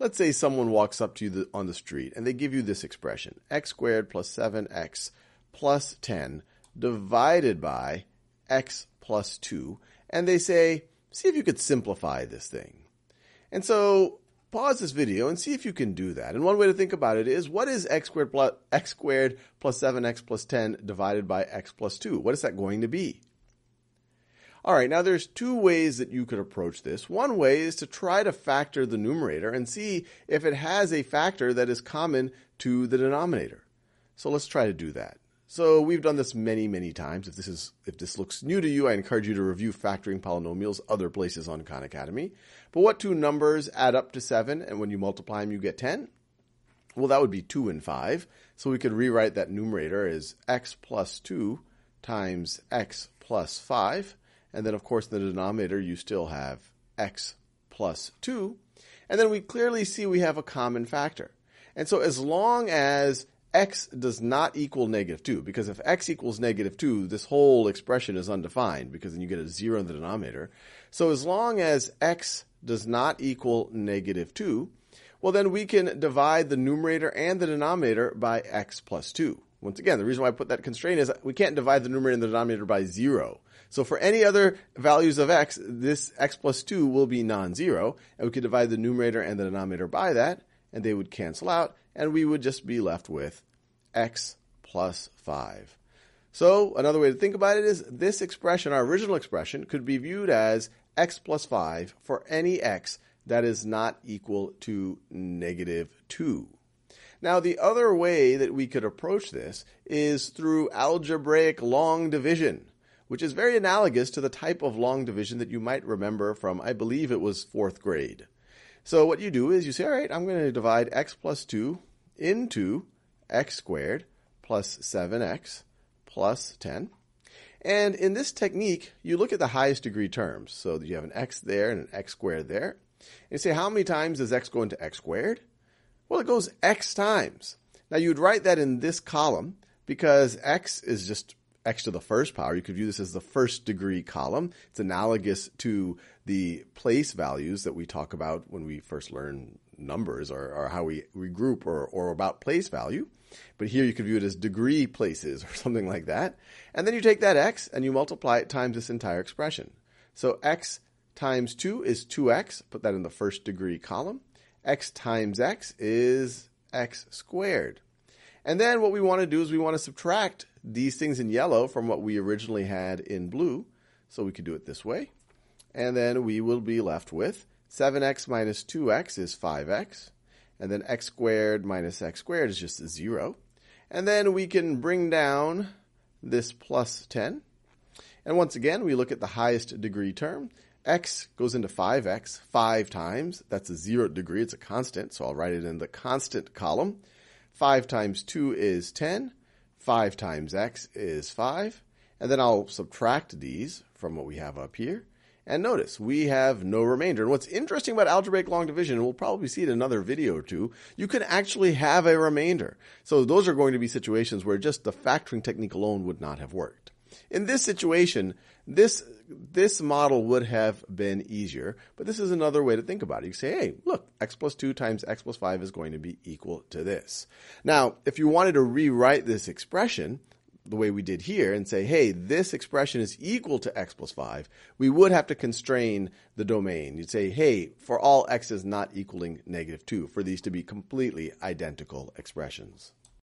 let's say someone walks up to you on the street and they give you this expression, x squared plus 7x plus 10 divided by x plus 2, and they say, see if you could simplify this thing. And so pause this video and see if you can do that. And one way to think about it is, what is x squared plus 7x plus 10 divided by x plus 2? What is that going to be? All right, now there's two ways that you could approach this. One way is to try to factor the numerator and see if it has a factor that is common to the denominator. So let's try to do that. So we've done this many, many times. If this looks new to you, I encourage you to review factoring polynomials other places on Khan Academy. But what two numbers add up to 7, and when you multiply them, you get 10? Well, that would be 2 and 5. So we could rewrite that numerator as x plus 2 times x plus 5. And then, of course, in the denominator, you still have x plus 2. And then we clearly see we have a common factor. And so as long as x does not equal negative 2, because if x equals negative 2, this whole expression is undefined, because then you get a 0 in the denominator. So as long as x does not equal negative 2, well, then we can divide the numerator and the denominator by x plus 2. Once again, the reason why I put that constraint is we can't divide the numerator and the denominator by 0. So for any other values of x, this x plus 2 will be non-zero, and we could divide the numerator and the denominator by that, and they would cancel out, and we would just be left with x plus 5. So another way to think about it is this expression, our original expression, could be viewed as x plus 5 for any x that is not equal to negative 2. Now, the other way that we could approach this is through algebraic long division, which is very analogous to the type of long division that you might remember from, I believe it was 4th grade. So what you do is you say, all right, I'm going to divide x plus 2 into x squared plus 7x plus 10. And in this technique, you look at the highest degree terms. So you have an x there and an x squared there. And you say, how many times does x go into x squared? Well, it goes x times. Now, you'd write that in this column because x is just x to the first power. You could view this as the first degree column. It's analogous to the place values that we talk about when we first learn numbers, or how we group or about place value. But here you could view it as degree places or something like that. And then you take that x and you multiply it times this entire expression. So x times 2 is 2x. Put that in the first degree column. X times x is x squared. And then what we want to do is we want to subtract these things in yellow from what we originally had in blue. So we could do it this way. And then we will be left with 7x minus 2x is 5x. And then x squared minus x squared is just a 0. And then we can bring down this plus 10. And once again, we look at the highest degree term. X goes into 5x 5 times. That's a 0th degree. It's a constant, so I'll write it in the constant column. 5 times 2 is 10. 5 times x is 5. And then I'll subtract these from what we have up here. And notice, we have no remainder. And what's interesting about algebraic long division, and we'll probably see it in another video or two, you can actually have a remainder. So those are going to be situations where just the factoring technique alone would not have worked. In this situation, this model would have been easier, but this is another way to think about it. You say, hey, look, x plus 2 times x plus 5 is going to be equal to this. Now, if you wanted to rewrite this expression the way we did here and say, hey, this expression is equal to x plus 5, we would have to constrain the domain. You'd say, hey, for all x's not equaling negative 2, for these to be completely identical expressions.